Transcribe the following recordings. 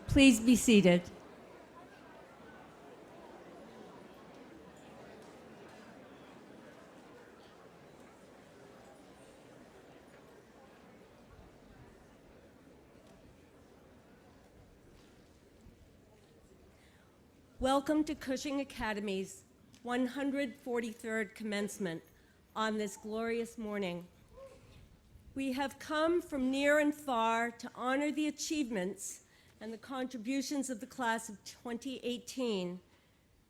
Please be seated. Welcome to Cushing Academy's 143rd commencement on this glorious morning. We have come from near and far to honor the achievements and the contributions of the class of 2018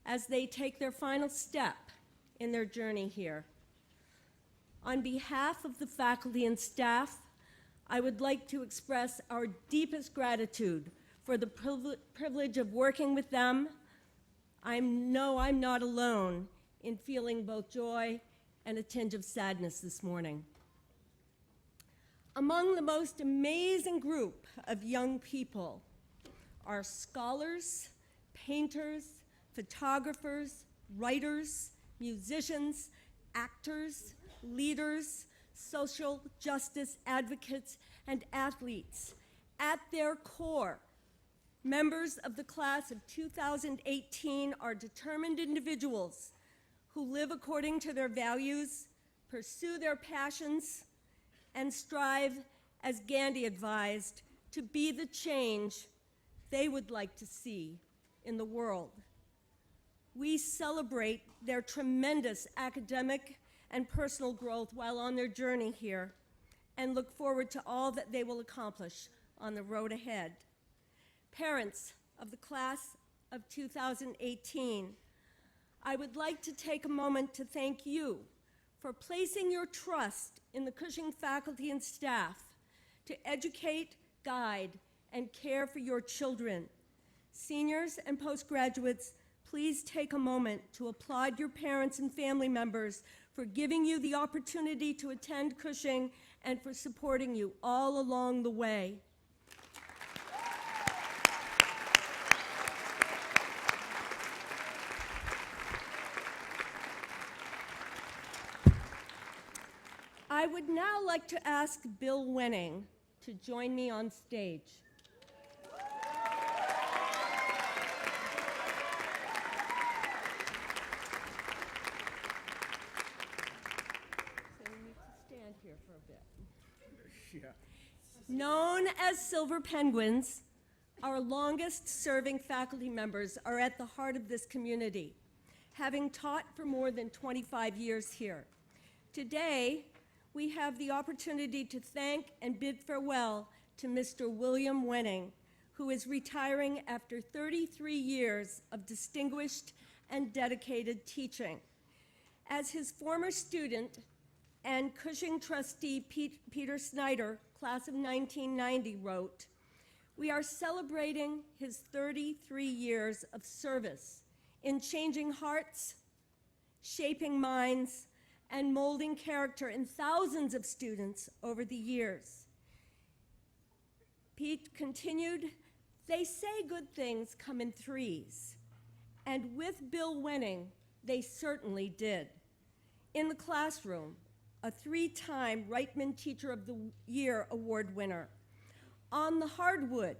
as they take their final step in their journey here. On behalf of the faculty and staff, I would like to express our deepest gratitude for the privilege of working with them. I know I'm not alone in feeling both joy and a tinge of sadness this morning. Among the most amazing group of young people are scholars, painters, photographers, writers, musicians, actors, leaders, social justice advocates, and athletes. At their core, members of the class of 2018 are determined individuals who live according to their values, pursue their passions, and strive, as Gandhi advised, to be the change they would like to see in the world. We celebrate their tremendous academic and personal growth while on their journey here and look forward to all that they will accomplish on the road ahead. Parents of the class of 2018, I would like to take a moment to thank you for placing your trust in the Cushing faculty and staff to educate, guide, and care for your children. Seniors and postgraduates, please take a moment to applaud your parents and family members for giving you the opportunity to attend Cushing and for supporting you all along the way. I would now like to ask Bill Wenning to join me on stage. So we need to stand here for a bit. Yeah. Known as Silver Penguins, our longest-serving faculty members are at the heart of this community, having taught for more than 25 years here. Today, we have the opportunity to thank and bid farewell to Mr. William Wenning, who is retiring after 33 years of distinguished and dedicated teaching. As his former student and Cushing trustee Peter Snyder, class of 1990, wrote, "We are celebrating his 33 years of service in changing hearts, shaping minds, and molding character in thousands of students over the years." Pete continued, "They say good things come in threes, and with Bill Wenning, they certainly did. In the classroom, a 3-time Reitman Teacher of the Year award winner. On the hardwood,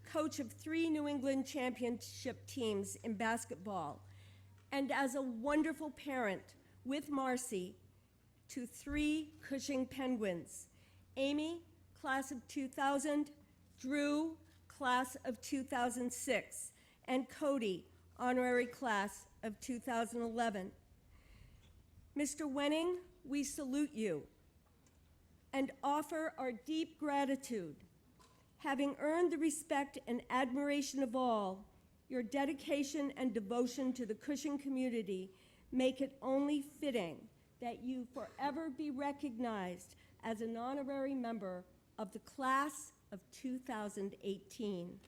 coach of 3 New England championship teams in basketball, and as a wonderful parent with Marcy to 3 Cushing Penguins: Amy, class of 2000, Drew, class of 2006, and Cody, honorary class of 2011. Mr. Wenning, we salute you and offer our deep gratitude. Having earned the respect and admiration of all, your dedication and devotion to the Cushing community make it only fitting that you forever be recognized as an honorary member of the class of 2018.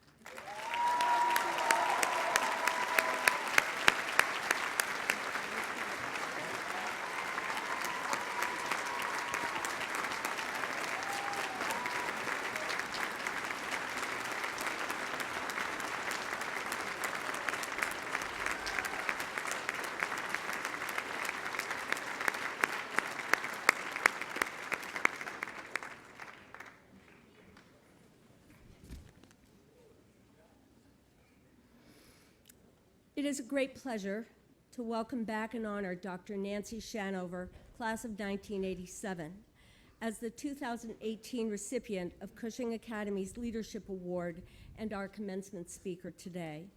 is a great pleasure to welcome back and honor Dr. Nancy Shanover, class of 1987, as the 2018 recipient of Cushing Academy's Leadership Award and our commencement speaker today.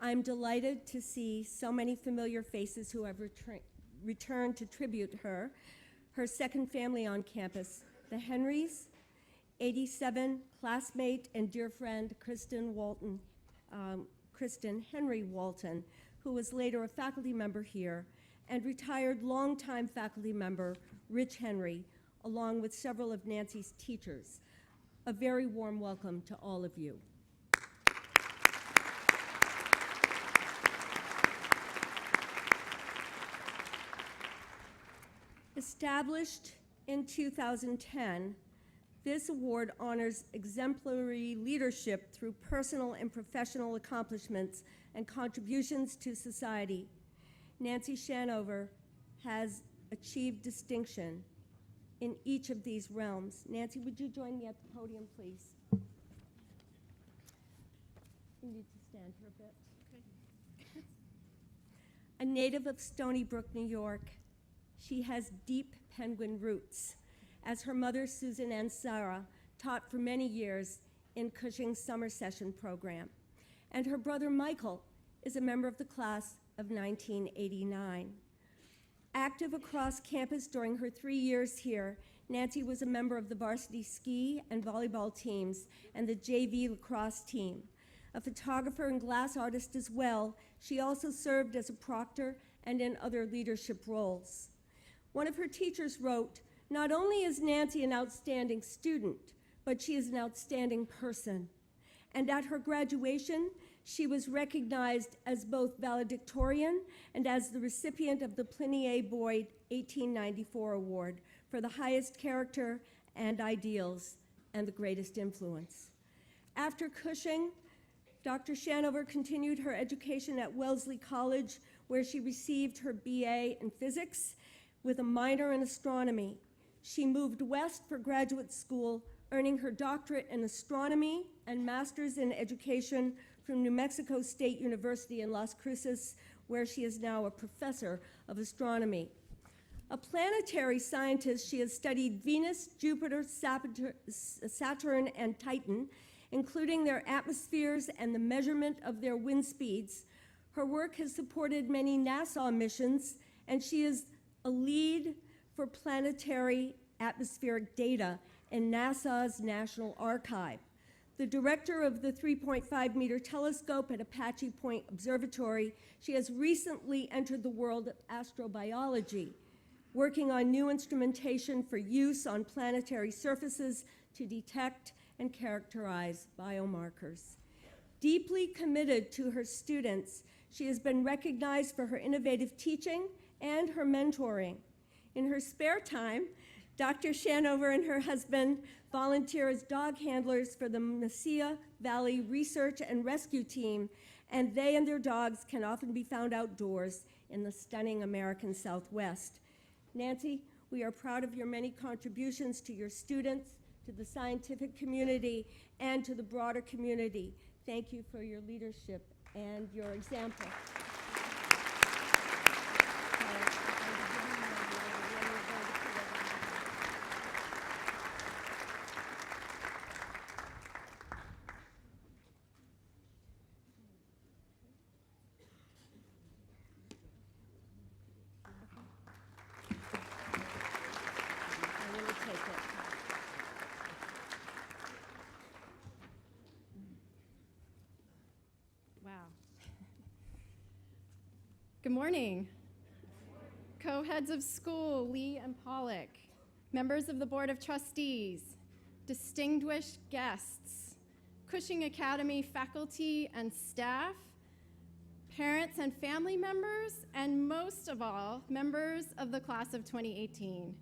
I'm delighted to see so many familiar faces who have returned to tribute her second family on campus, the Henrys, 87 classmate and dear friend Kristen Henry Walton, who was later a faculty member here, and retired longtime faculty member Rich Henry, along with several of Nancy's teachers. A very warm welcome to all of you. Established in 2010, this award honors exemplary leadership through personal and professional accomplishments and contributions to society. Nancy Shanover has achieved distinction in each of these realms. Nancy, would you join me at the podium, please? You need to stand here a bit. Okay. A native of Stony Brook, New York, she has deep Penguin roots, as her mother, Susan and Sarah, taught for many years in Cushing's summer session program. And her brother, Michael, is a member of the class of 1989. Active across campus during her 3 years here, Nancy was a member of the varsity ski and volleyball teams and the JV lacrosse team. A photographer and glass artist as well, she also served as a proctor and in other leadership roles. One of her teachers wrote, "Not only is Nancy an outstanding student, but she is an outstanding person." And at her graduation, she was recognized as both valedictorian and as the recipient of the Pliny A. Boyd 1894 Award for the highest character and ideals and the greatest influence. After Cushing, Dr. Shanover continued her education at Wellesley College, where she received her BA in physics with a minor in astronomy. She moved west for graduate school, earning her doctorate in astronomy and master's in education from New Mexico State University in Las Cruces, where she is now a professor of astronomy. A planetary scientist, she has studied Venus, Jupiter, Saturn, and Titan, including their atmospheres and the measurement of their wind speeds. Her work has supported many NASA missions, and she is a lead for planetary atmospheric data in NASA's National Archive. The director of the 3.5-meter telescope at Apache Point Observatory, she has recently entered the world of astrobiology, working on new instrumentation for use on planetary surfaces to detect and characterize biomarkers. Deeply committed to her students, she has been recognized for her innovative teaching and her mentoring. In her spare time, Dr. Shanover and her husband volunteer as dog handlers for the Mesilla Valley Research and Rescue Team, and they and their dogs can often be found outdoors in the stunning American Southwest. Nancy, we are proud of your many contributions to your students, to the scientific community, and to the broader community. Thank you for your leadership and your example. Good morning. Co-heads of school, Lee and Pollock, members of the Board of Trustees, distinguished guests, Cushing Academy faculty and staff, parents and family members, and most of all, members of the class of 2018.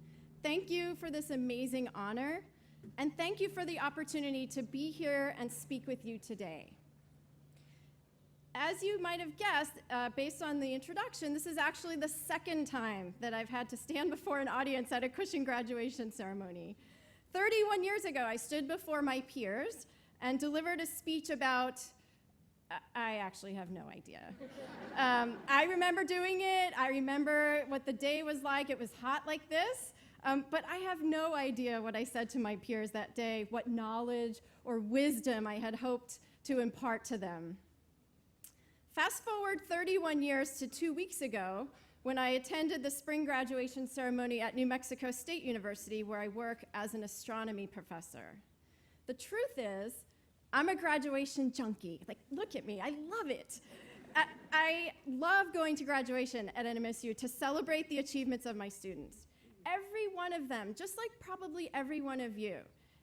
Thank you for this amazing honor, and thank you for the opportunity to be here and speak with you today. As you might have guessed, based on the introduction, this is actually the second time that I've had to stand before an audience at a Cushing graduation ceremony. 31 years ago, I stood before my peers and delivered a speech about I actually have no idea. I remember doing it. I remember what the day was like. It was hot like this. But I have no idea what I said to my peers that day, what knowledge or wisdom I had hoped to impart to them. Fast forward 31 years to 2 weeks ago, when I attended the spring graduation ceremony at New Mexico State University, where I work as an astronomy professor. The truth is, I'm a graduation junkie. Like, look at me, I love it. I love going to graduation at NMSU to celebrate the achievements of my students. Every one of them, just like probably every one of you,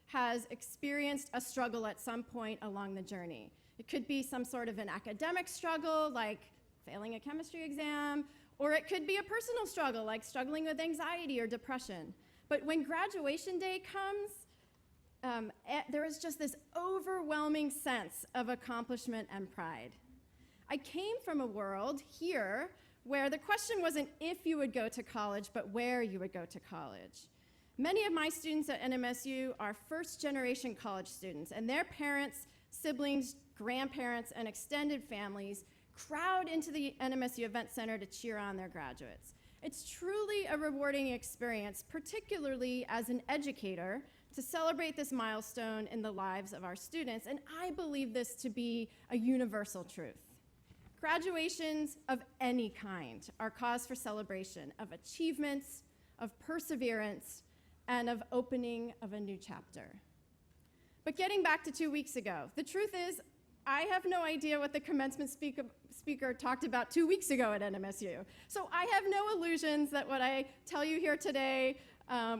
has experienced a struggle at some point along the journey. It could be some sort of an academic struggle, like failing a chemistry exam, or it could be a personal struggle, like struggling with anxiety or depression. But when graduation day comes, there is just this overwhelming sense of accomplishment and pride. I came from a world here where the question wasn't if you would go to college, but where you would go to college. Many of my students at NMSU are first-generation college students, and their parents, siblings, grandparents, and extended families crowd into the NMSU Event Center to cheer on their graduates. It's truly a rewarding experience, particularly as an educator, to celebrate this milestone in the lives of our students, and I believe this to be a universal truth. Graduations of any kind are cause for celebration, of achievements, of perseverance, and of opening of a new chapter. But getting back to 2 weeks ago, the truth is, I have no idea what the commencement speaker talked about 2 weeks ago at NMSU. So I have no illusions that what I tell you here today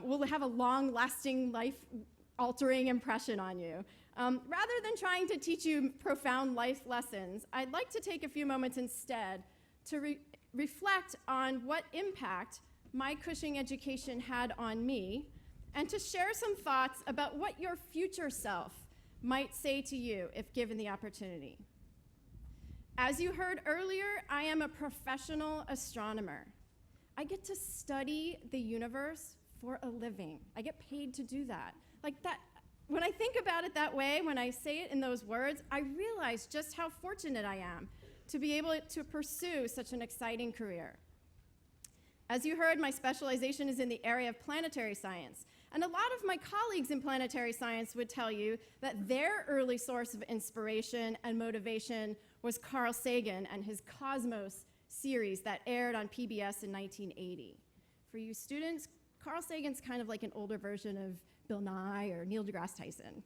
will have a long-lasting, life-altering impression on you. Rather than trying to teach you profound life lessons, I'd like to take a few moments instead to reflect on what impact my Cushing education had on me, and to share some thoughts about what your future self might say to you if given the opportunity. As you heard earlier, I am a professional astronomer. I get to study the universe for a living. I get paid to do that. Like that. When I think about it that way, when I say it in those words, I realize just how fortunate I am to be able to pursue such an exciting career. As you heard, my specialization is in the area of planetary science, and a lot of my colleagues in planetary science would tell you that their early source of inspiration and motivation was Carl Sagan and his Cosmos series that aired on PBS in 1980. For you students, Carl Sagan's kind of like an older version of Bill Nye or Neil deGrasse Tyson.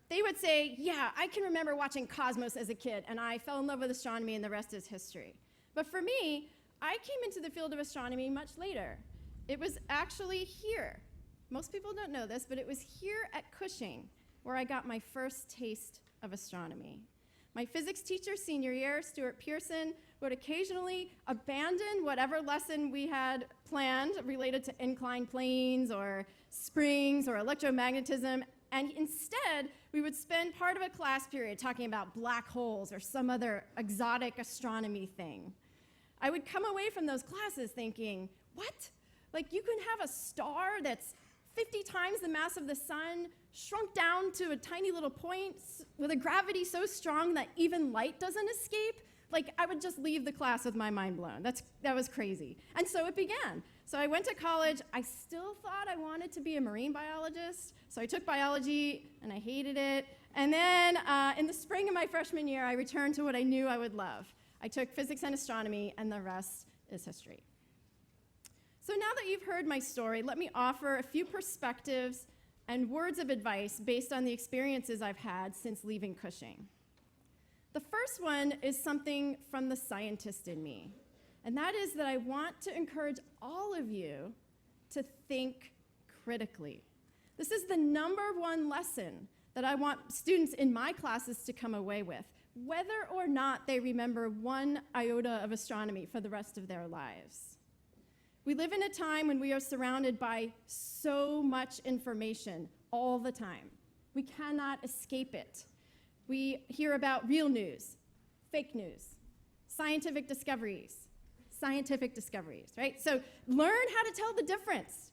They would say, yeah, I can remember watching Cosmos as a kid, and I fell in love with astronomy, and the rest is history. But for me, I came into the field of astronomy much later. It was actually here. Most people don't know this, but it was here at Cushing where I got my first taste of astronomy. My physics teacher senior year, Stuart Pearson, would occasionally abandon whatever lesson we had planned related to inclined planes or springs or electromagnetism, and instead we would spend part of a class period talking about black holes or some other exotic astronomy thing. I would come away from those classes thinking, what? Like, you can have a star that's 50 times the mass of the sun, shrunk down to a tiny little point with a gravity so strong that even light doesn't escape? Like, I would just leave the class with my mind blown. That was crazy. And so it began. So I went to college. I still thought I wanted to be a marine biologist. So I took biology, and I hated it. And then in the spring of my freshman year, I returned to what I knew I would love. I took physics and astronomy, and the rest is history. So now that you've heard my story, let me offer a few perspectives and words of advice based on the experiences I've had since leaving Cushing. The first one is something from the scientist in me, and that is that I want to encourage all of you to think critically. This is the #1 lesson that I want students in my classes to come away with, whether or not they remember one iota of astronomy for the rest of their lives. We live in a time when we are surrounded by so much information all the time. We cannot escape it. We hear about real news, fake news, scientific discoveries, right? So learn how to tell the difference.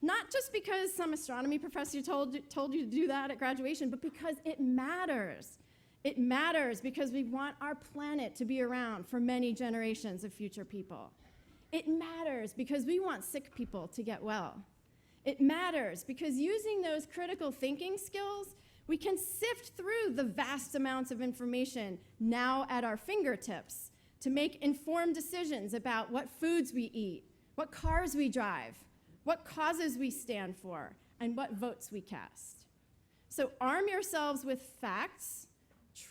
Not just because some astronomy professor told you to do that at graduation, but because it matters. It matters because we want our planet to be around for many generations of future people. It matters because we want sick people to get well. It matters because using those critical thinking skills, we can sift through the vast amounts of information now at our fingertips to make informed decisions about what foods we eat, what cars we drive, what causes we stand for, and what votes we cast. So arm yourselves with facts,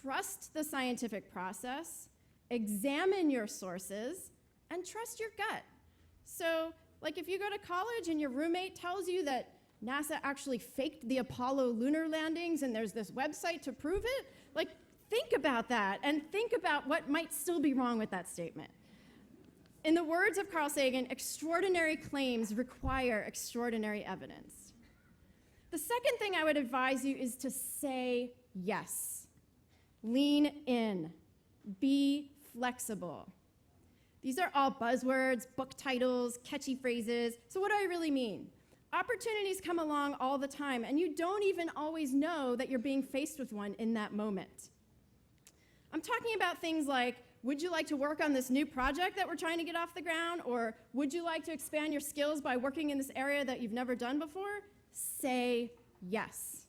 trust the scientific process, examine your sources, and trust your gut. So, like if you go to college and your roommate tells you that NASA actually faked the Apollo lunar landings and there's this website to prove it, like think about that and think about what might still be wrong with that statement. In the words of Carl Sagan, extraordinary claims require extraordinary evidence. The second thing I would advise you is to say yes. Lean in. Be flexible. These are all buzzwords, book titles, catchy phrases. So what do I really mean? Opportunities come along all the time, and you don't even always know that you're being faced with one in that moment. I'm talking about things like, would you like to work on this new project that we're trying to get off the ground? Or would you like to expand your skills by working in this area that you've never done before? Say yes.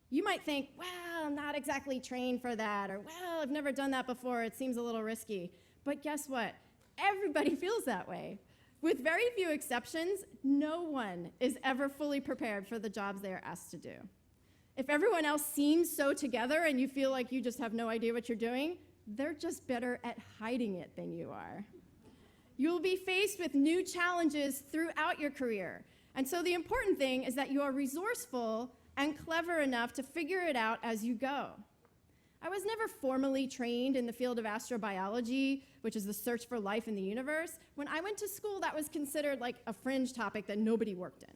You might think, well, I'm not exactly trained for that, or well, I've never done that before, it seems a little risky. But guess what? Everybody feels that way. With very few exceptions, no one is ever fully prepared for the jobs they are asked to do. If everyone else seems so together and you feel like you just have no idea what you're doing, they're just better at hiding it than you are. You will be faced with new challenges throughout your career. And so the important thing is that you are resourceful and clever enough to figure it out as you go. I was never formally trained in the field of astrobiology, which is the search for life in the universe. When I went to school, that was considered like a fringe topic that nobody worked in.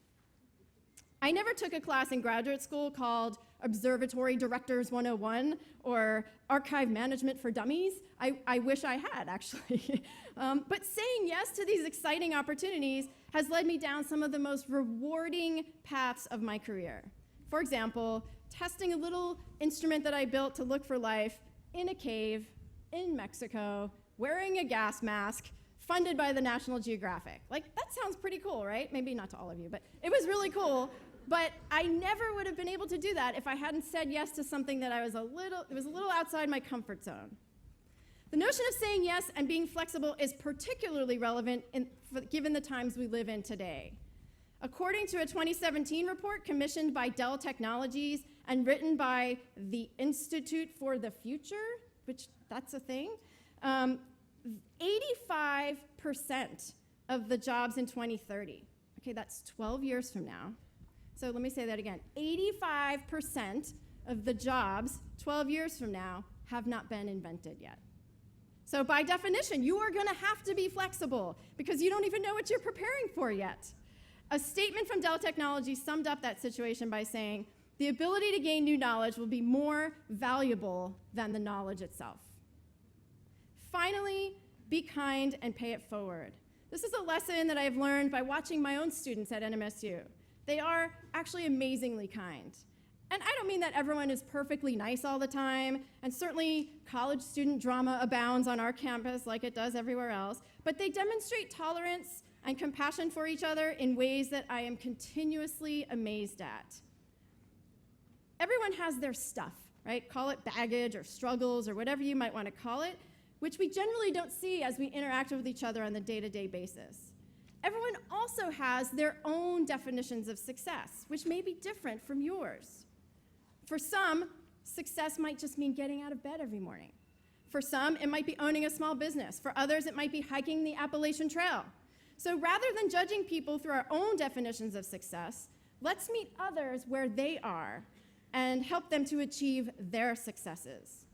I never took a class in graduate school called Observatory Directors 101 or Archive Management for Dummies. I wish I had, actually. But saying yes to these exciting opportunities has led me down some of the most rewarding paths of my career. For example, testing a little instrument that I built to look for life in a cave in Mexico, wearing a gas mask, funded by the National Geographic. Like, that sounds pretty cool, right? Maybe not to all of you, but it was really cool. But I never would have been able to do that if I hadn't said yes to something that it was a little outside my comfort zone. The notion of saying yes and being flexible is particularly relevant given the times we live in today. According to a 2017 report commissioned by Dell Technologies and written by the Institute for the Future, which that's a thing, 85% of the jobs in 2030, okay, that's 12 years from now. So let me say that again. 85% of the jobs 12 years from now have not been invented yet. So by definition, you are going to have to be flexible because you don't even know what you're preparing for yet. A statement from Dell Technologies summed up that situation by saying, the ability to gain new knowledge will be more valuable than the knowledge itself. Finally, be kind and pay it forward. This is a lesson that I have learned by watching my own students at NMSU. They are actually amazingly kind. And I don't mean that everyone is perfectly nice all the time, and certainly college student drama abounds on our campus like it does everywhere else, but they demonstrate tolerance and compassion for each other in ways that I am continuously amazed at. Everyone has their stuff, right? Call it baggage or struggles or whatever you might want to call it, which we generally don't see as we interact with each other on the day-to-day basis. Everyone also has their own definitions of success, which may be different from yours. For some, success might just mean getting out of bed every morning. For some, it might be owning a small business. For others, it might be hiking the Appalachian Trail. So rather than judging people through our own definitions of success, let's meet others where they are and help them to achieve their successes.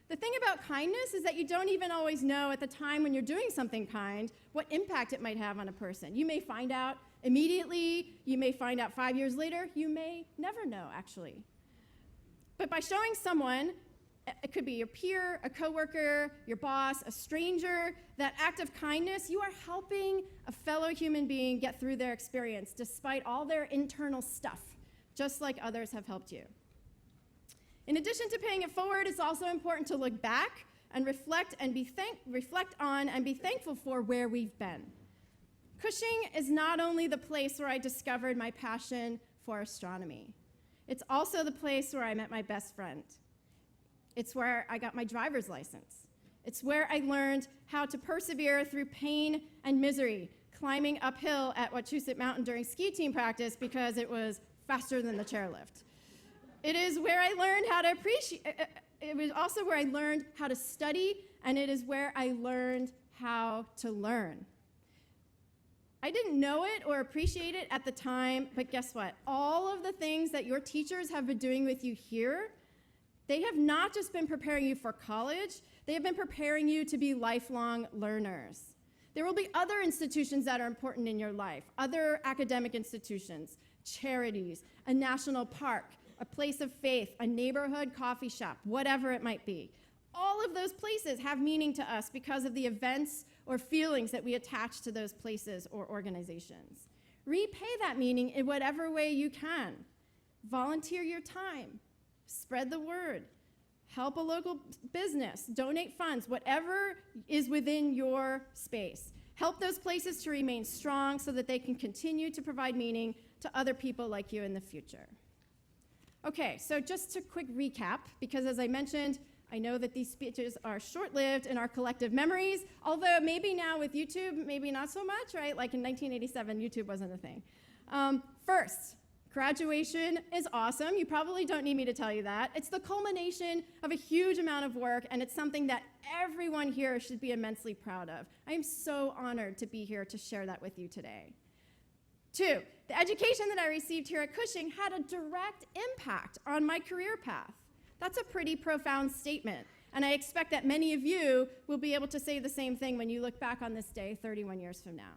The thing about kindness is that you don't even always know at the time when you're doing something kind what impact it might have on a person. You may find out immediately, you may find out 5 years later, you may never know, actually. But by showing someone, it could be your peer, a coworker, your boss, a stranger, that act of kindness, you are helping a fellow human being get through their experience despite all their internal stuff, just like others have helped you. In addition to paying it forward, it's also important to look back and reflect on and be thankful for where we've been. Cushing is not only the place where I discovered my passion for astronomy, it's also the place where I met my best friend. It's where I got my driver's license. It's where I learned how to persevere through pain and misery, climbing uphill at Wachusett Mountain during ski team practice because it was faster than the chairlift. It is where I learned how to it was also where I learned how to study, and it is where I learned how to learn. I didn't know it or appreciate it at the time, but guess what? All of the things that your teachers have been doing with you here, they have not just been preparing you for college, they have been preparing you to be lifelong learners. There will be other institutions that are important in your life, other academic institutions, charities, a national park, a place of faith, a neighborhood coffee shop, whatever it might be. All of those places have meaning to us because of the events or feelings that we attach to those places or organizations. Repay that meaning in whatever way you can. Volunteer your time, spread the word, help a local business, donate funds, whatever is within your space. Help those places to remain strong so that they can continue to provide meaning to other people like you in the future. Okay, so just a quick recap, because as I mentioned, I know that these speeches are short-lived in our collective memories, although maybe now with YouTube, maybe not so much, right? Like in 1987, YouTube wasn't a thing. First, graduation is awesome. You probably don't need me to tell you that. It's the culmination of a huge amount of work, and it's something that everyone here should be immensely proud of. I am so honored to be here to share that with you today. 2, the education that I received here at Cushing had a direct impact on my career path. That's a pretty profound statement, and I expect that many of you will be able to say the same thing when you look back on this day 31 years from now.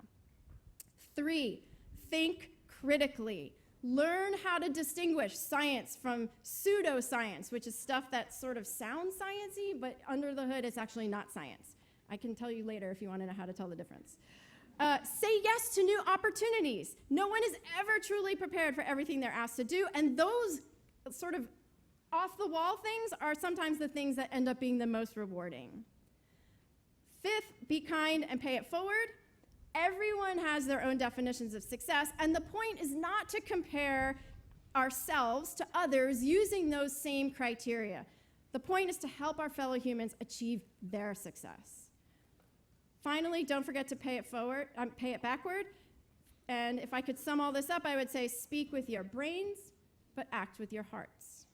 3, think critically. Learn how to distinguish science from pseudoscience, which is stuff that sort of sounds sciencey, but under the hood, it's actually not science. I can tell you later if you want to know how to tell the difference. Say yes to new opportunities. No one is ever truly prepared for everything they're asked to do, and those sort of off-the-wall things are sometimes the things that end up being the most rewarding. 5th, be kind and pay it forward. Everyone has their own definitions of success, and the point is not to compare ourselves to others using those same criteria. The point is to help our fellow humans achieve their success. Finally, don't forget to pay it backward. And if I could sum all this up, I would say speak with your brains, but act with your hearts.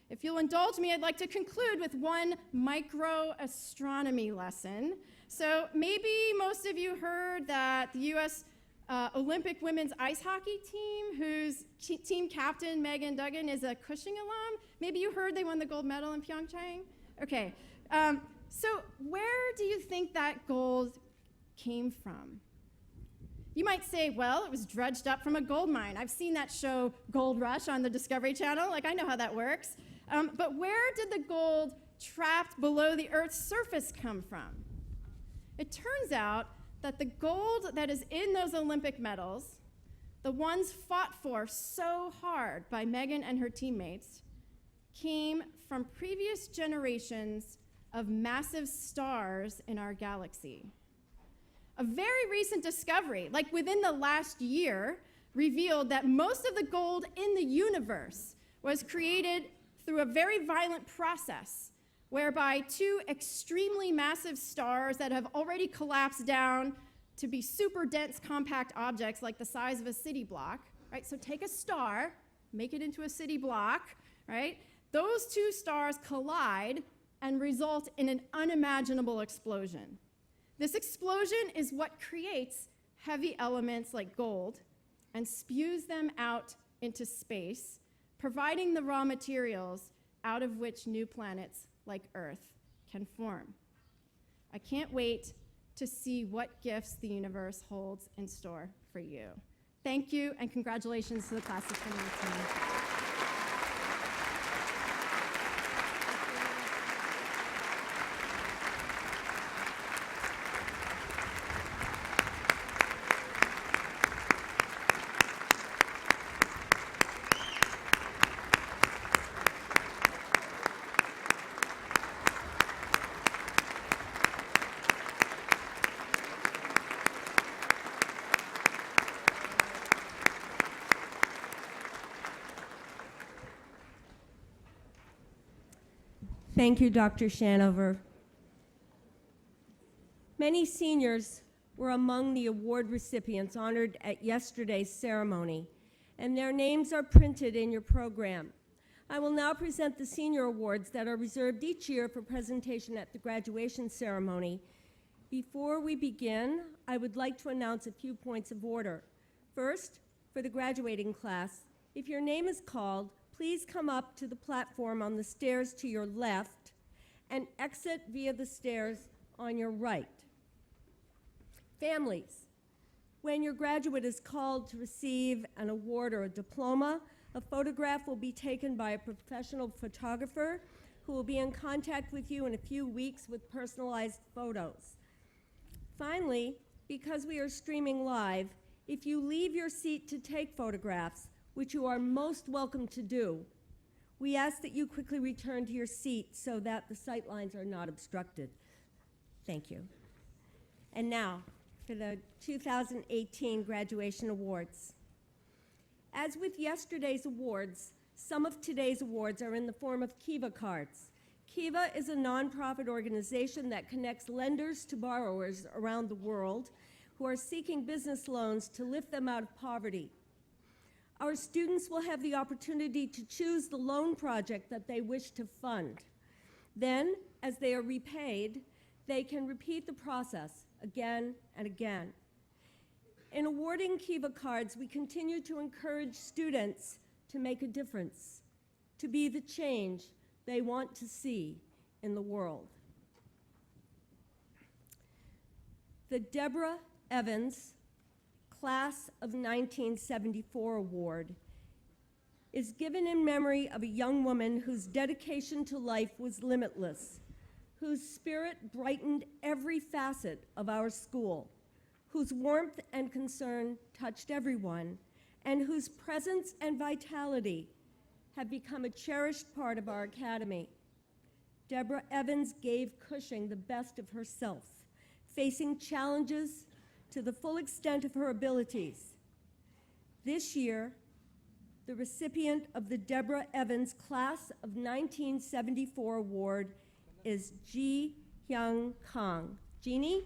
If you'll indulge me, I'd like to conclude with one micro-astronomy lesson. So maybe most of you heard that the U.S. Olympic women's ice hockey team, whose team captain, Megan Duggan, is a Cushing alum. Maybe you heard they won the gold medal in Pyeongchang? Okay. So where do you think that gold came from? You might say, well, it was dredged up from a gold mine. I've seen that show Gold Rush on the Discovery Channel. Like, I know how that works. But where did the gold trapped below the Earth's surface come from? It turns out that the gold that is in those Olympic medals, the ones fought for so hard by Megan and her teammates, came from previous generations of massive stars in our galaxy. A very recent discovery, like within the last year, revealed that most of the gold in the universe was created through a very violent process whereby 2 extremely massive stars that have already collapsed down to be super dense compact objects like the size of a city block, right? So take a star, make it into a city block, right? Those 2 stars collide and result in an unimaginable explosion. This explosion is what creates heavy elements like gold and spews them out into space, providing the raw materials out of which new planets like Earth can form. I can't wait to see what gifts the universe holds in store for you. Thank you, and congratulations to the class of 2018. Thank you, Dr. Shanover. Many seniors were among the award recipients honored at yesterday's ceremony, and their names are printed in your program. I will now present the senior awards that are reserved each year for presentation at the graduation ceremony. Before we begin, I would like to announce a few points of order. First, for the graduating class, if your name is called, please come up to the platform on the stairs to your left and exit via the stairs on your right. Families, when your graduate is called to receive an award or a diploma, a photograph will be taken by a professional photographer who will be in contact with you in a few weeks with personalized photos. Finally, because we are streaming live, if you leave your seat to take photographs, which you are most welcome to do, we ask that you quickly return to your seat so that the sight lines are not obstructed. Thank you. And now, for the 2018 graduation awards. As with yesterday's awards, some of today's awards are in the form of Kiva cards. Kiva is a nonprofit organization that connects lenders to borrowers around the world who are seeking business loans to lift them out of poverty. Our students will have the opportunity to choose the loan project that they wish to fund. Then, as they are repaid, they can repeat the process again and again. In awarding Kiva cards, we continue to encourage students to make a difference, to be the change they want to see in the world. The Deborah Evans Class of 1974 Award is given in memory of a young woman whose dedication to life was limitless, whose spirit brightened every facet of our school, whose warmth and concern touched everyone, and whose presence and vitality have become a cherished part of our academy. Deborah Evans gave Cushing the best of herself, facing challenges to the full extent of her abilities. This year, the recipient of the Deborah Evans Class of 1974 Award is Ji Hyung Kang. Jeannie?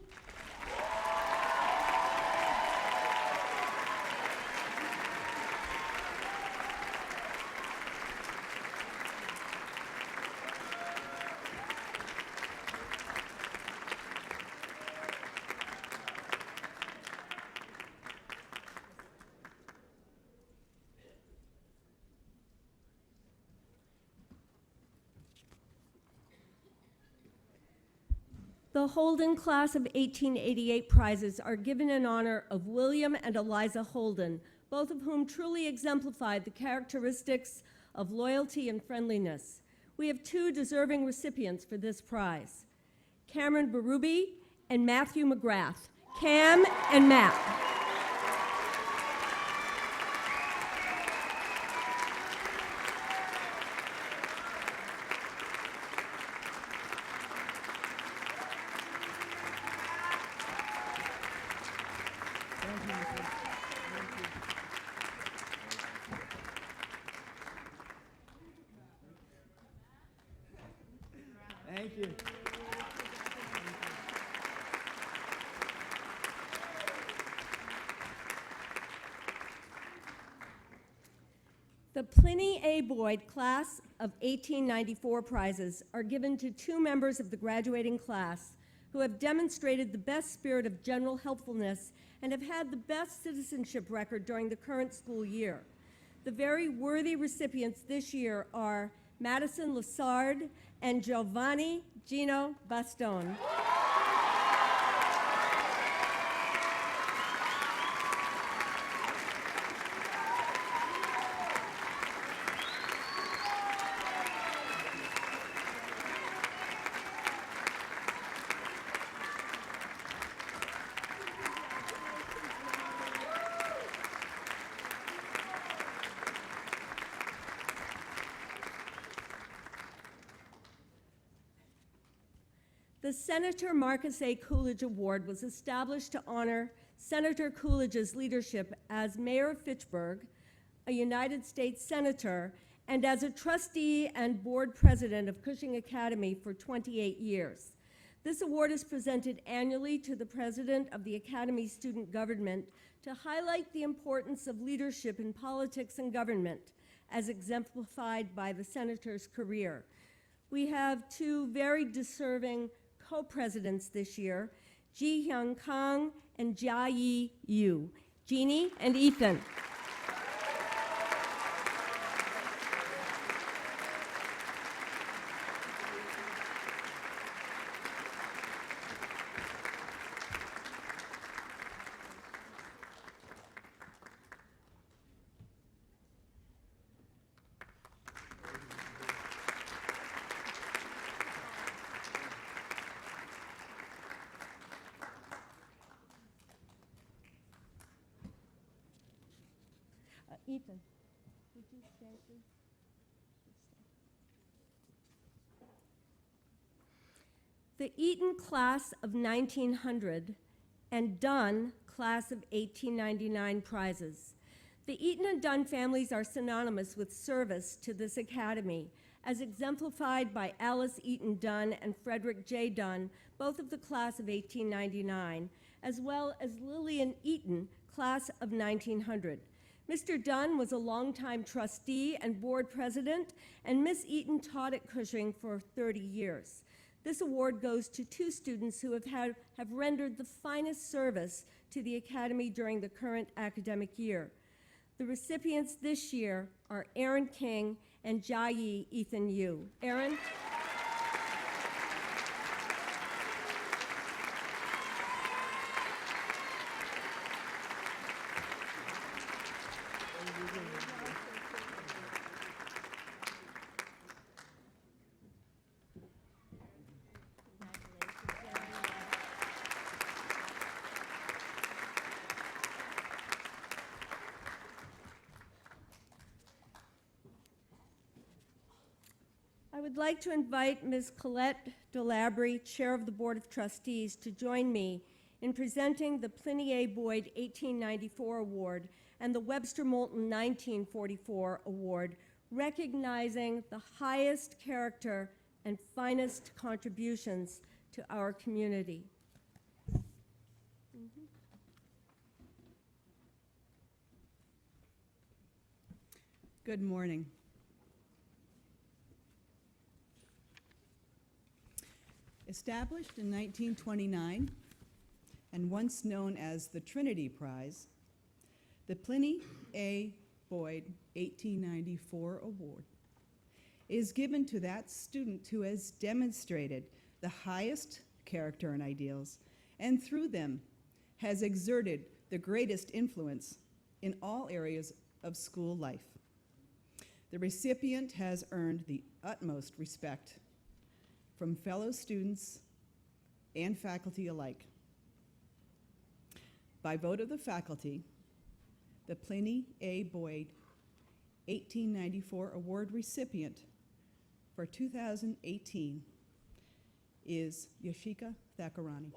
The Holden Class of 1888 prizes are given in honor of William and Eliza Holden, both of whom truly exemplified the characteristics of loyalty and friendliness. We have two deserving recipients for this prize, Cameron Berube and Matthew McGrath. Cam and Matt. Thank you. The Pliny A. Boyd Class of 1894 prizes are given to two members of the graduating class who have demonstrated the best spirit of general helpfulness and have had the best citizenship record during the current school year. The very worthy recipients this year are Madison Lassard and Giovanni Gino Bastone. The Senator Marcus A. Coolidge Award was established to honor Senator Coolidge's leadership as mayor of Fitchburg, a United States senator, and as a trustee and board president of Cushing Academy for 28 years. This award is presented annually to the president of the Academy's student government to highlight the importance of leadership in politics and government, as exemplified by the senator's career. We have two very deserving co-presidents this year, Ji Hyung Kang and Jia Yi Yu. Jeannie and Ethan. Ethan, would you stay, please? The Eaton class of 1900 and Dunn class of 1899 prizes. The Eaton and Dunn families are synonymous with service to this academy, as exemplified by Alice Eaton Dunn and Frederick J. Dunn, both of the class of 1899, as well as Lillian Eaton, class of 1900. Mr. Dunn was a longtime trustee and board president, and Miss Eaton taught at Cushing for 30 years. This award goes to two students who have rendered the finest service to the Academy during the current academic year. The recipients this year are Aaron King and Jia Ethan Yu. Aaron? I would like to invite Ms. Colette Delabry, Chair of the Board of Trustees, to join me in presenting the Pliny A. Boyd 1894 Award and the Webster Moulton 1944 Award, recognizing the highest character and finest contributions to our community. Good morning. Established in 1929 and once known as the Trinity Prize, the Pliny A. Boyd 1894 Award is given to that student who has demonstrated the highest character and ideals, and through them has exerted the greatest influence in all areas of school life. The recipient has earned the utmost respect from fellow students and faculty alike. By vote of the faculty, the Pliny A. Boyd 1894 Award recipient for 2018 is Yashika Thakurani.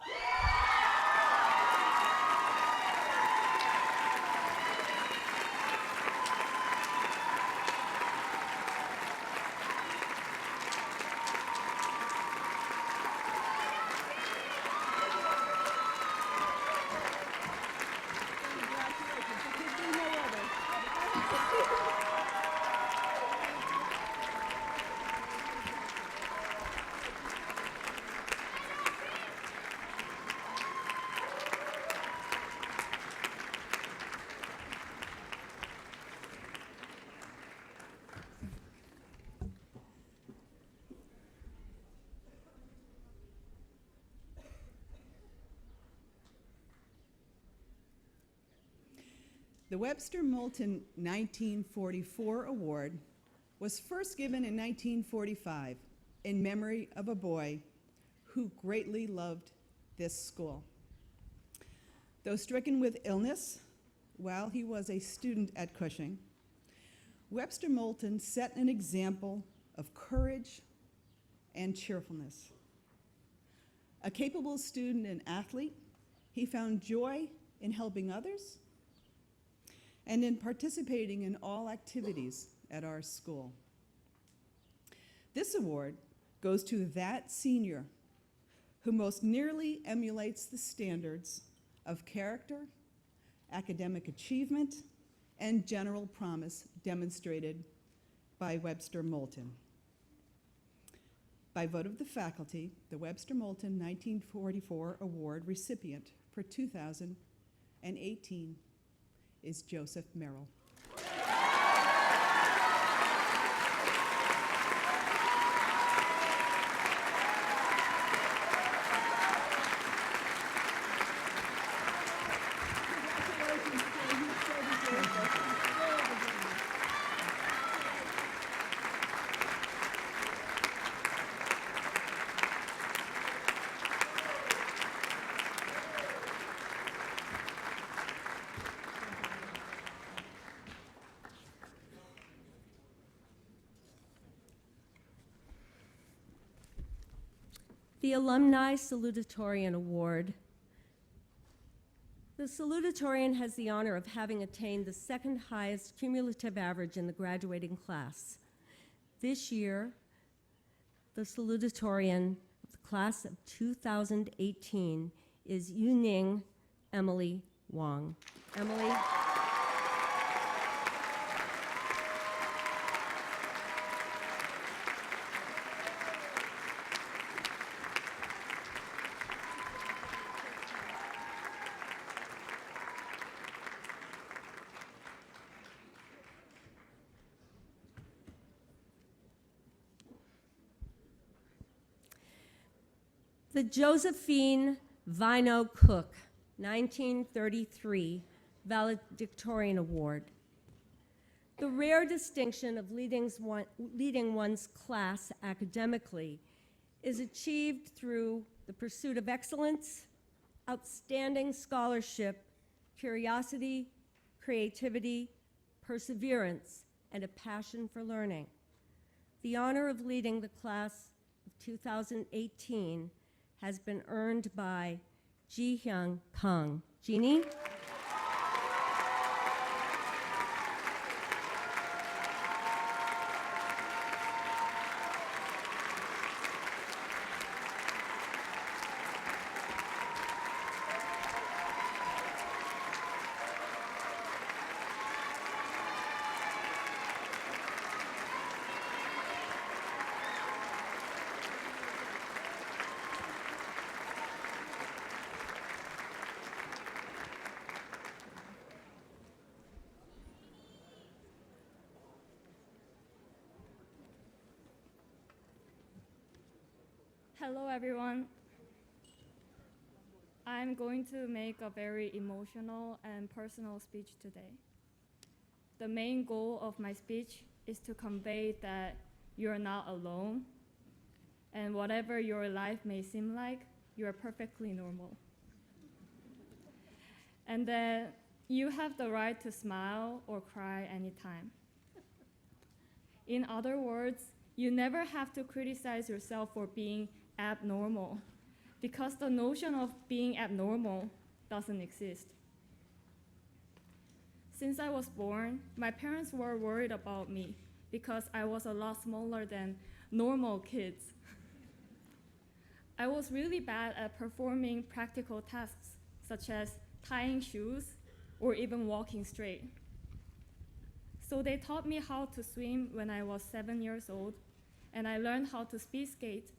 The Webster Moulton 1944 Award was first given in 1945 in memory of a boy who greatly loved this school. Though stricken with illness while he was a student at Cushing, Webster Moulton set an example of courage and cheerfulness. A capable student and athlete, he found joy in helping others and in participating in all activities at our school. This award goes to that senior who most nearly emulates the standards of character, academic achievement, and general promise demonstrated by Webster Moulton. By vote of the faculty, the Webster Moulton 1944 Award recipient for 2018 is Joseph Merrill. The Alumni Salutatorian Award. The Salutatorian has the honor of having attained the second highest cumulative average in the graduating class. This year, the Salutatorian of the class of 2018 is Wenning Emily Wong. Emily. The Josephine Vino Cook, 1933 Valedictorian Award. The rare distinction of leading one's class academically is achieved through the pursuit of excellence, outstanding scholarship, curiosity, creativity, perseverance, and a passion for learning. The honor of leading the class of 2018 has been earned by Ji-Hyun Kang. Jeannie? Hello, everyone. I'm going to make a very emotional and personal speech today. The main goal of my speech is to convey that you're not alone, and whatever your life may seem like, you're perfectly normal. And that you have the right to smile or cry anytime. In other words, you never have to criticize yourself for being abnormal, because the notion of being abnormal doesn't exist. Since I was born, my parents were worried about me because I was a lot smaller than normal kids. I was really bad at performing practical tasks, such as tying shoes or even walking straight. So they taught me how to swim when I was 7 years old, and I learned how to speed skate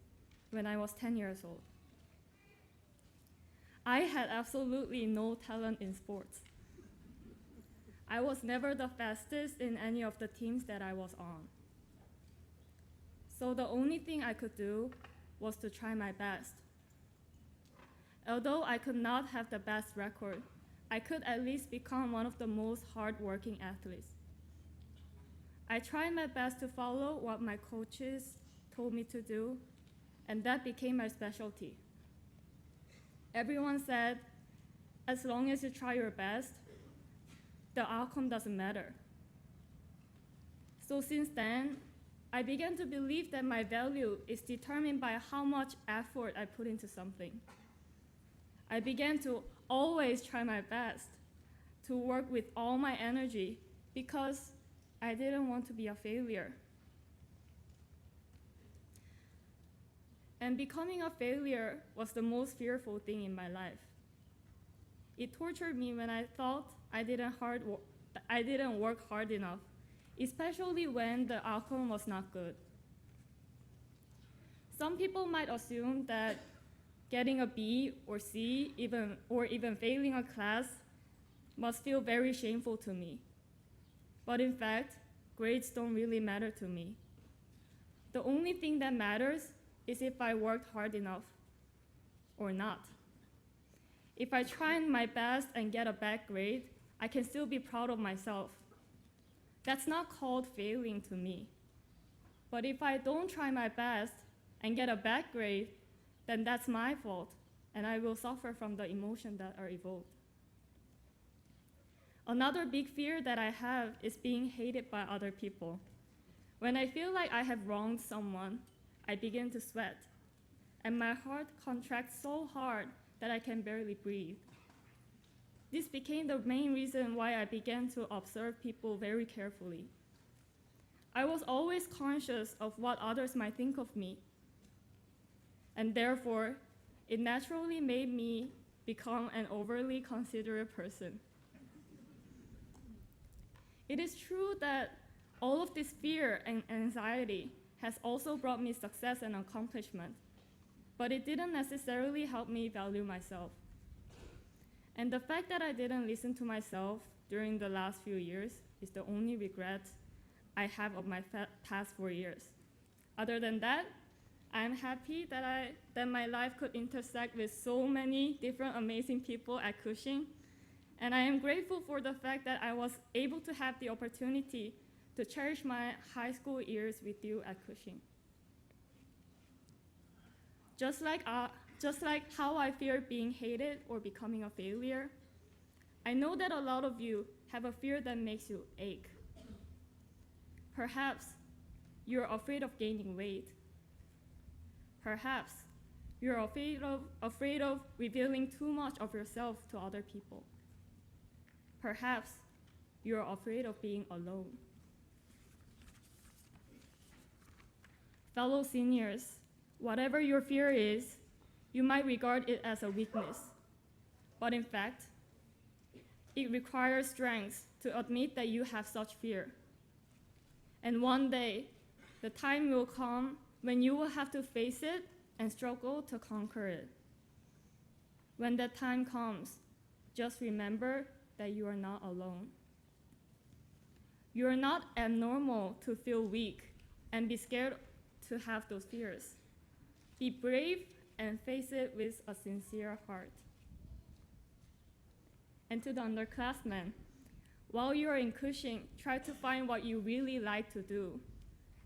when I was 10 years old. I had absolutely no talent in sports. I was never the fastest in any of the teams that I was on. So the only thing I could do was to try my best. Although I could not have the best record, I could at least become one of the most hardworking athletes. I tried my best to follow what my coaches told me to do, and that became my specialty. Everyone said, as long as you try your best, the outcome doesn't matter. So since then, I began to believe that my value is determined by how much effort I put into something. I began to always try my best, to work with all my energy, because I didn't want to be a failure. And becoming a failure was the most fearful thing in my life. It tortured me when I thought I didn't work hard enough, especially when the outcome was not good. Some people might assume that getting a B or C, or even failing a class, must feel very shameful to me. But in fact, grades don't really matter to me. The only thing that matters is if I worked hard enough or not. If I tried my best and get a bad grade, I can still be proud of myself. That's not called failing to me. But if I don't try my best and get a bad grade, then that's my fault, and I will suffer from the emotions that are evoked. Another big fear that I have is being hated by other people. When I feel like I have wronged someone, I begin to sweat, and my heart contracts so hard that I can barely breathe. This became the main reason why I began to observe people very carefully. I was always conscious of what others might think of me, and therefore, it naturally made me become an overly considerate person. It is true that all of this fear and anxiety has also brought me success and accomplishment, but it didn't necessarily help me value myself. And the fact that I didn't listen to myself during the last few years is the only regret I have of my past 4 years. Other than that, I'm happy that my life could intersect with so many different amazing people at Cushing, and I am grateful for the fact that I was able to have the opportunity to cherish my high school years with you at Cushing. Just like how I fear being hated or becoming a failure, I know that a lot of you have a fear that makes you ache. Perhaps you're afraid of gaining weight. Perhaps you're afraid of revealing too much of yourself to other people. Perhaps you're afraid of being alone. Fellow seniors, whatever your fear is, you might regard it as a weakness. But in fact, it requires strength to admit that you have such fear. And one day, the time will come when you will have to face it and struggle to conquer it. When that time comes, just remember that you are not alone. You are not abnormal to feel weak and be scared to have those fears. Be brave and face it with a sincere heart. And to the underclassmen, while you are in Cushing, try to find what you really like to do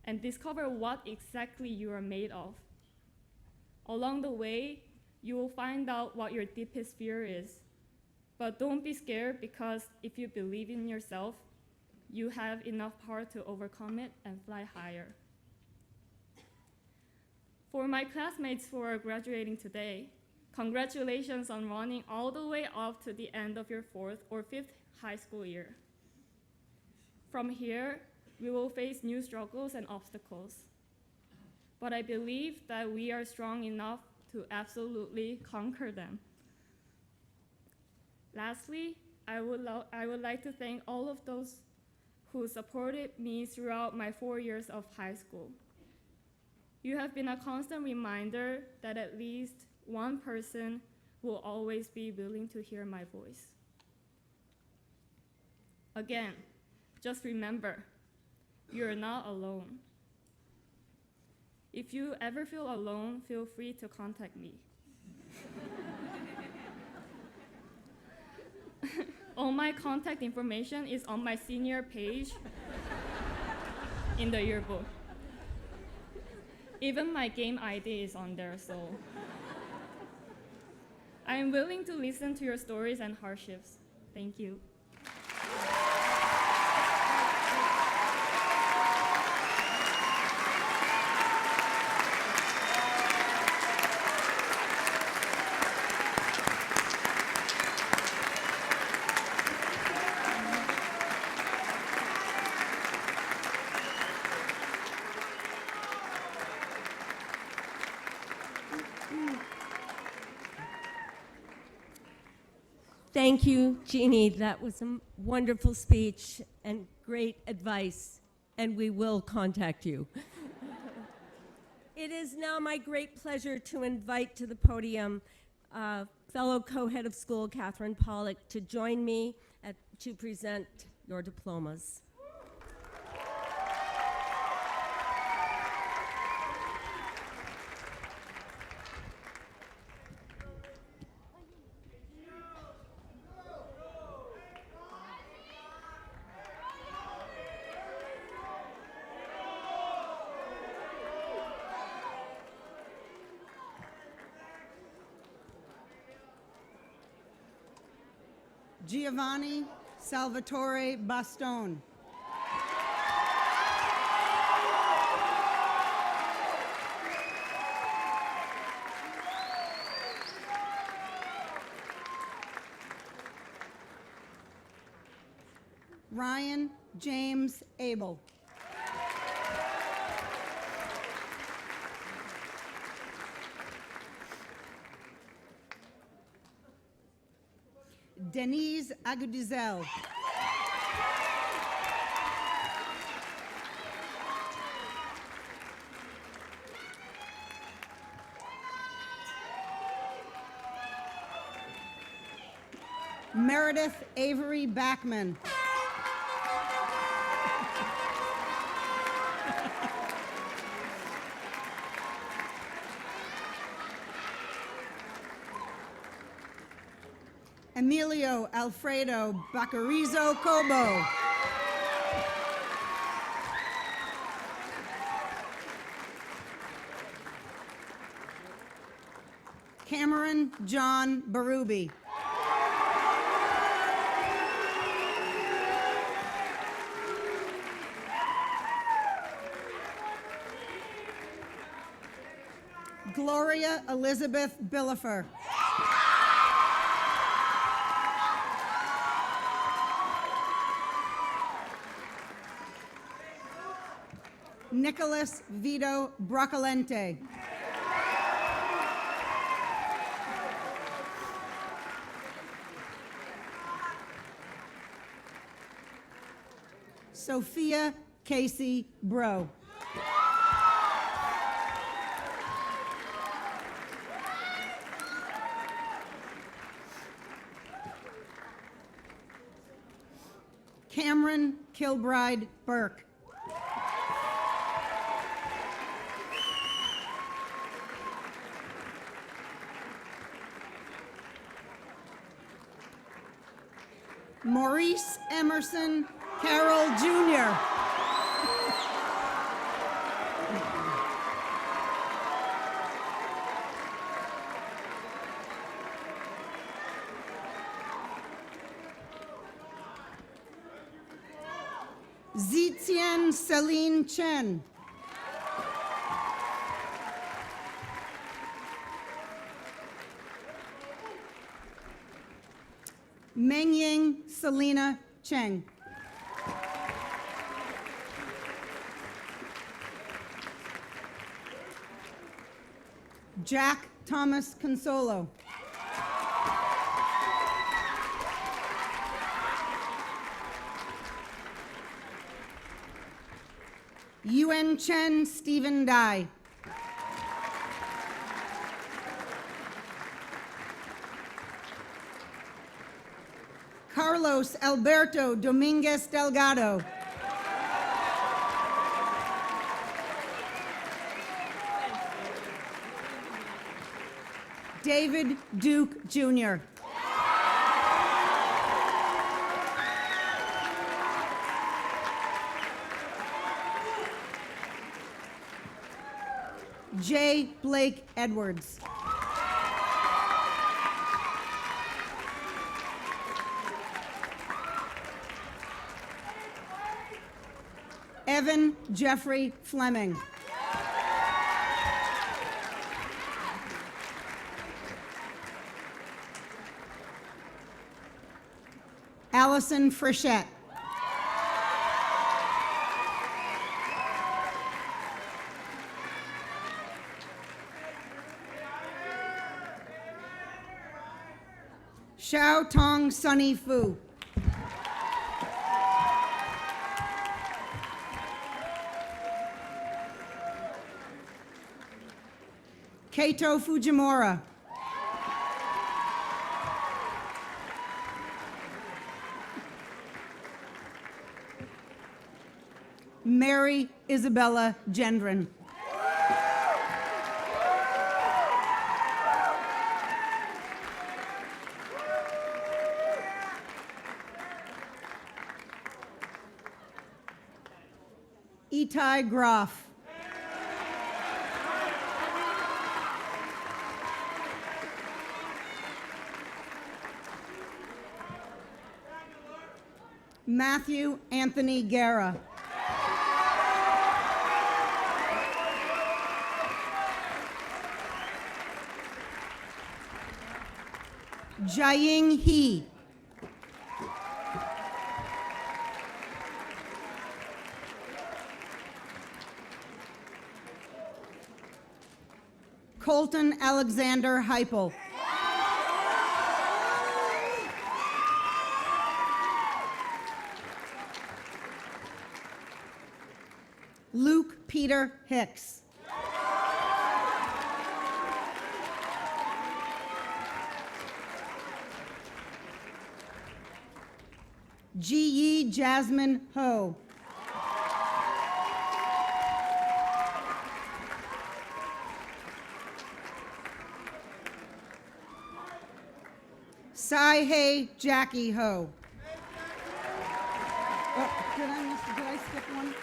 and discover what exactly you are made of. Along the way, you will find out what your deepest fear is. But don't be scared, because if you believe in yourself, you have enough power to overcome it and fly higher. For my classmates who are graduating today, congratulations on running all the way up to the end of your 4th or 5th high school year. From here, we will face new struggles and obstacles. But I believe that we are strong enough to absolutely conquer them. Lastly, I would like to thank all of those who supported me throughout my 4 years of high school. You have been a constant reminder that at least one person will always be willing to hear my voice. Again, just remember, you're not alone. If you ever feel alone, feel free to contact me. All my contact information is on my senior page in the yearbook. Even my game ID is on there, so. I am willing to listen to your stories and hardships. Thank you. Thank you, Jeannie. That was a wonderful speech and great advice, and we will contact you. It is now my great pleasure to invite to the podium fellow co-head of school, Catherine Pollock, to join me to present your diplomas. Giovanni Salvatore Bastone. Ryan James Abel. Denise Agudizel. Meredith Avery Backman. Emilio Alfredo Bacarizzo Cobo. Cameron John Barubi. Gloria Elizabeth Billifer. Nicholas Vito Broccolente. Sophia Casey Bro. Cameron Kilbride Burke. Maurice Emerson Carroll Jr. Zitian Celine Chen. Mengying Selena Cheng. Jack Thomas Consolo. Yuen Chen Stephen Dai. Carlos Alberto Dominguez Delgado. David Duke Jr. J. Blake Edwards. Evan Jeffrey Fleming. Allison Frichette. Xiao Tong Sunny Fu. Keito Fujimura. Mary Isabella Gendron. Itai Groff. Matthew Anthony Guerra. Jiaying He. Colton Alexander Heipel. Luke Peter Hicks. Ji Yi Jasmine Ho. Sai Hei Jackie Ho. Oh, did I skip one?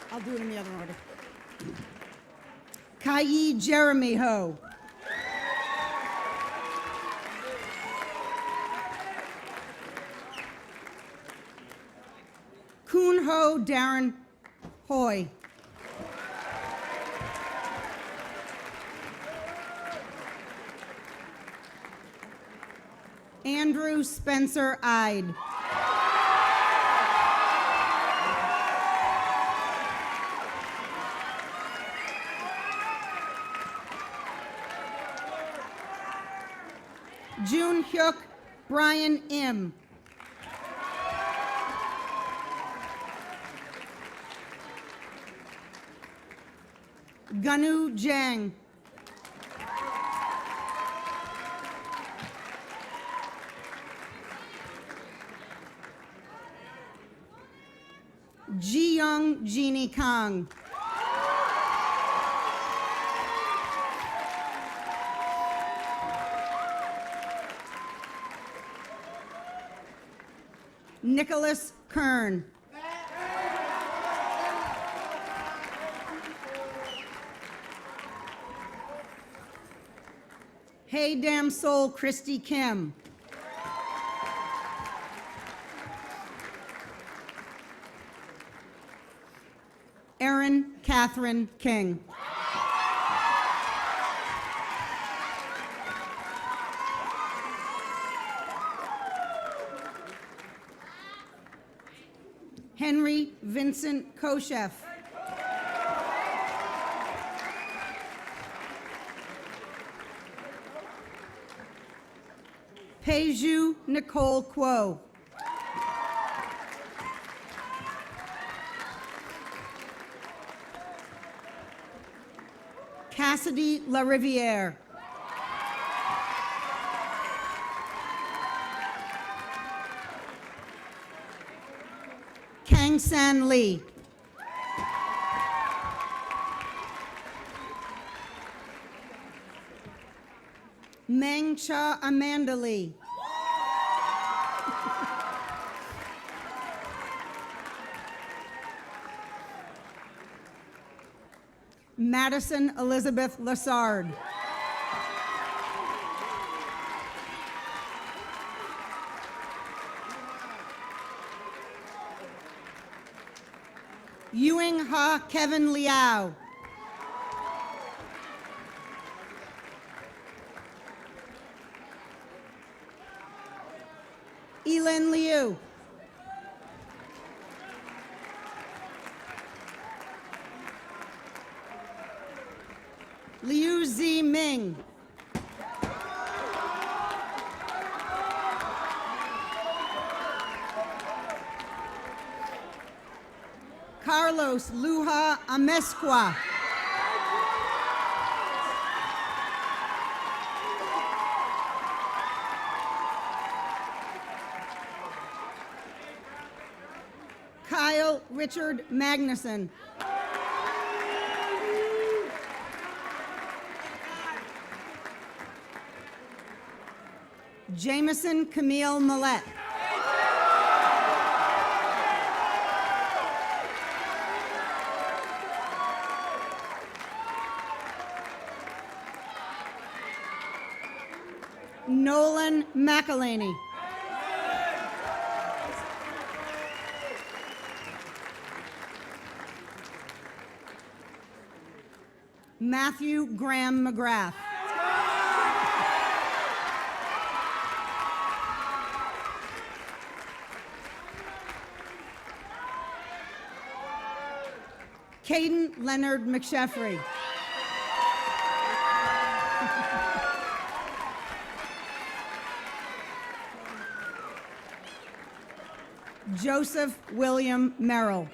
I'll do it in the other order. Kai Jeremy Ho. Kun Ho Darren Hoy. Andrew Spencer Ide. June Hyuk Brian Im. Ganu Jang. Ji Young Jeannie Kang. Nicholas Kern. Hey Damn Soul Christy Kim. Erin Catherine King. Henry Vincent Koshef. Peju Nicole Quo. Cassidy LaRiviere. Kang San Lee. Meng Cha Amanda Lee. Madison Elizabeth Lassard. Ewing Ha Kevin Liao. Elin Liu. Liu Zi Ming. Carlos Luja Amezcua. Kyle Richard Magnuson. Jameson Camille Millette. Nolan McElhaney. Matthew Graham McGrath. Caden Leonard McSheffrey. Joseph William Merrill.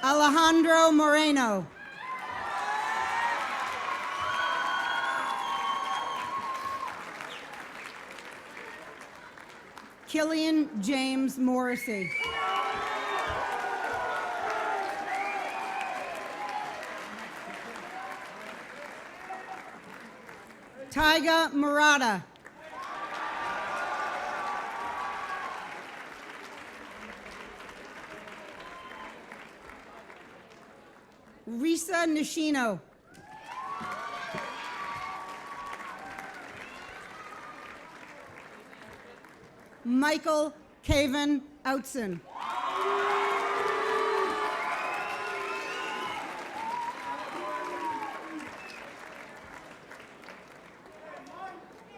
Alejandro Moreno. Killian James Morrissey. Tyga Murata. Risa Nishino. Michael Caven Outson.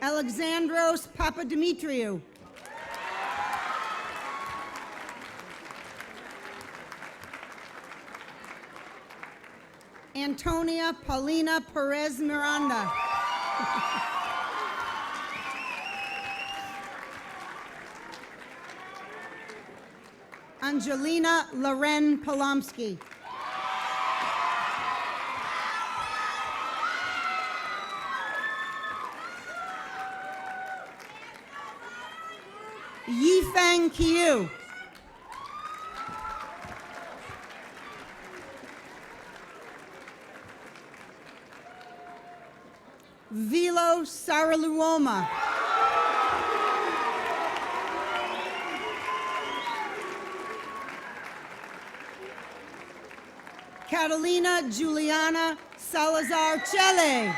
Alexandros Papadimitriou. Antonia Paulina Perez Miranda. Angelina Loren Polomsky. Yifeng Qiu. Vilo Saraluoma. Catalina Juliana Salazar Chele.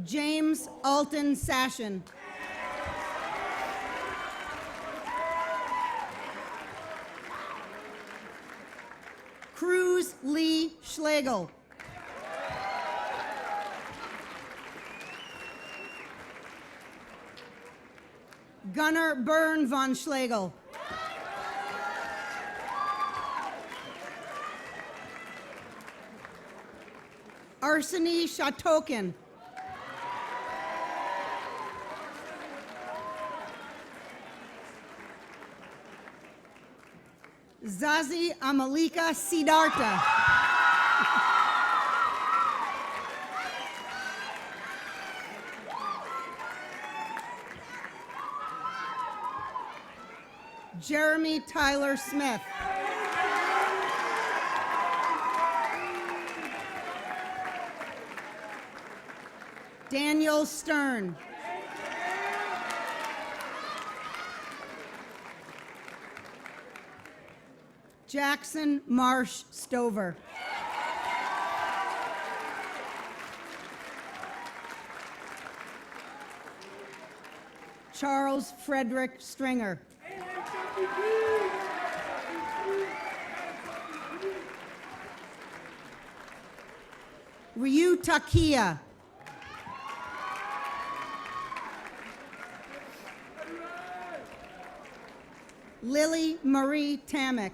James Alton Sashin. Cruz Lee Schlegel. Gunnar Byrne von Schlegel. Arseny Shatokin. Zazie Amalika Siddhartha. Jeremy Tyler Smith. Daniel Stern. Jackson Marsh Stover. Charles Frederick Stringer. Ryu Takia. Lily Marie Tamick.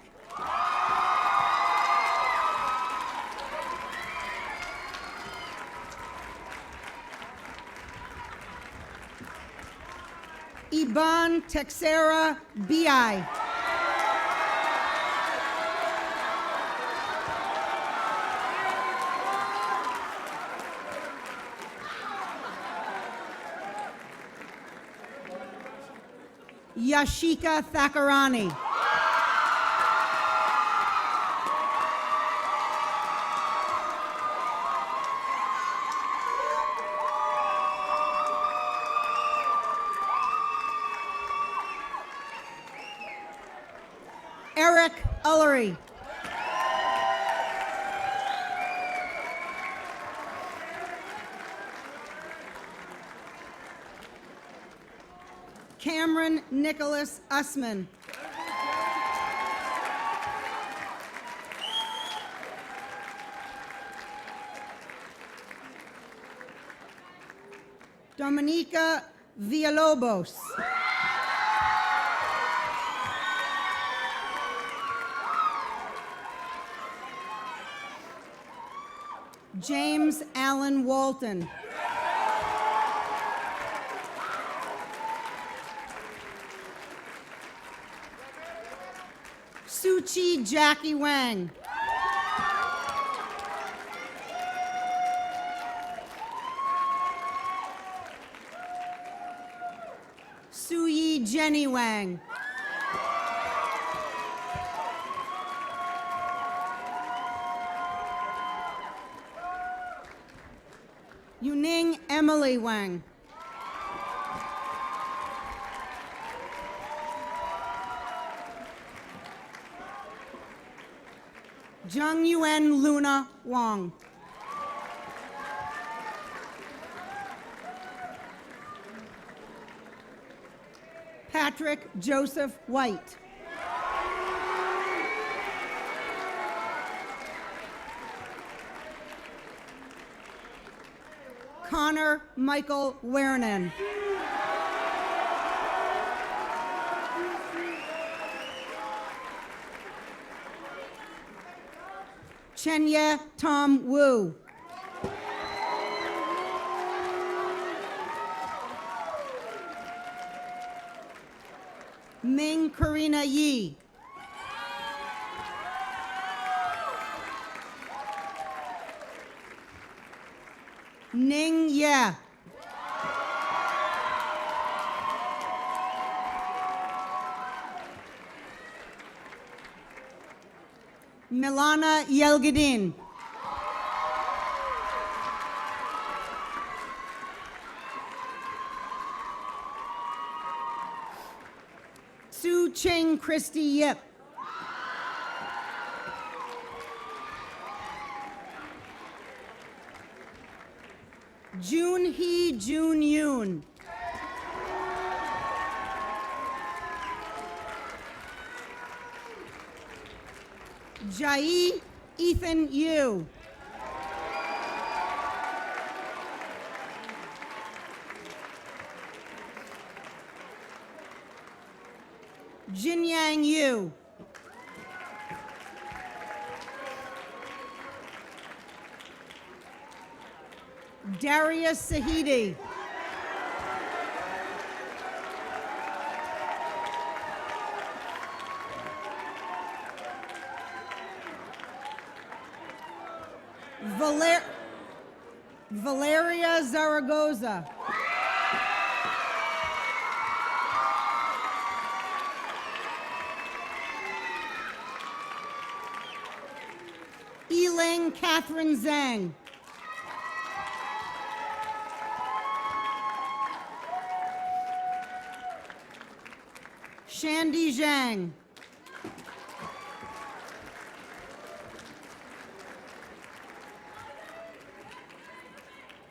Iban Texera Bi. Yashika Thakarani. Eric Ullery. Cameron Nicholas Usman. Dominica Villalobos. James Allen Walton. Suchi Jackie Wang. Suyi Jenny Wang. Yuning Emily Wang. Zhang Yuan Luna Wang. Patrick Joseph White. Connor Michael Wernan. Chenye Tom Wu. Ming Karina Yi. Ning Ye. Milana Yelgadin. Su Ching Christy Yip. Jun Hee Jun Yoon. Jai Ethan Yu. Jinyang Yu. Darius Sahidi. Valeria Zaragoza. Eling Catherine Zhang. Shandy Zhang.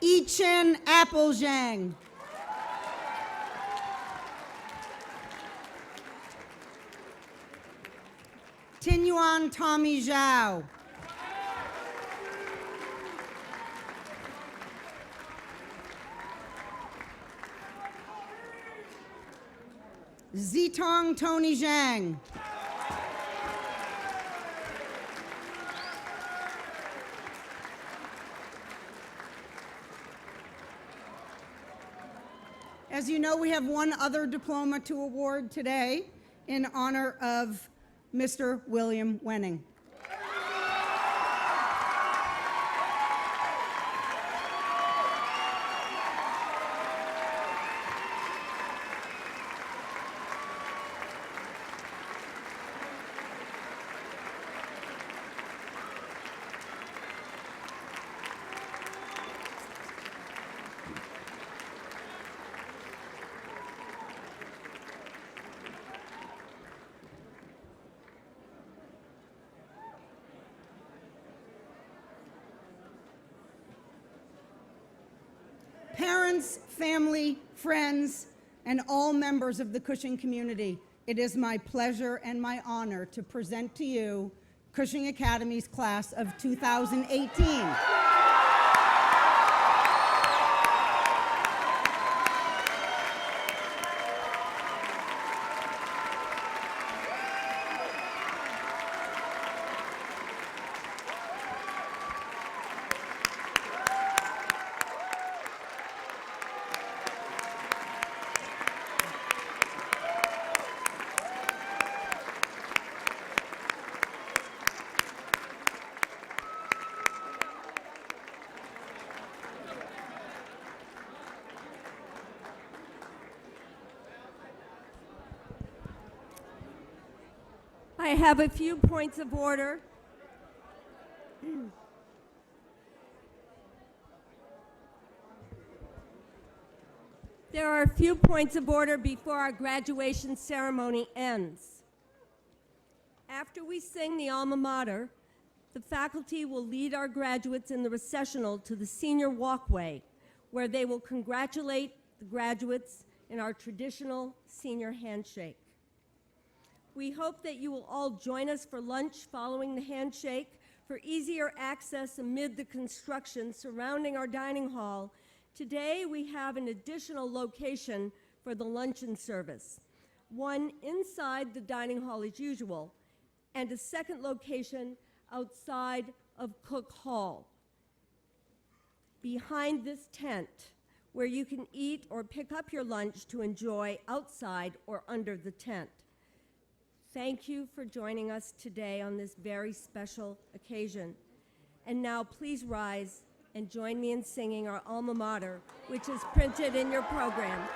Yichen Apple Zhang. Tinyuan Tommy Zhao. Zitong Tony Zhang. As you know, we have one other diploma to award today in honor of Mr. William Wenning. Parents, family, friends, and all members of the Cushing community, it is my pleasure and my honor to present to you Cushing Academy's class of 2018. I have a few points of order. There are a few points of order before our graduation ceremony ends. After we sing the alma mater, the faculty will lead our graduates in the recessional to the senior walkway, where they will congratulate the graduates in our traditional senior handshake. We hope that you will all join us for lunch following the handshake. For easier access amid the construction surrounding our dining hall, today we have an additional location for the luncheon service. One inside the dining hall as usual, and a second location outside of Cook Hall, behind this tent, where you can eat or pick up your lunch to enjoy outside or under the tent. Thank you for joining us today on this very special occasion. And now please rise and join me in singing our alma mater, which is printed in your program.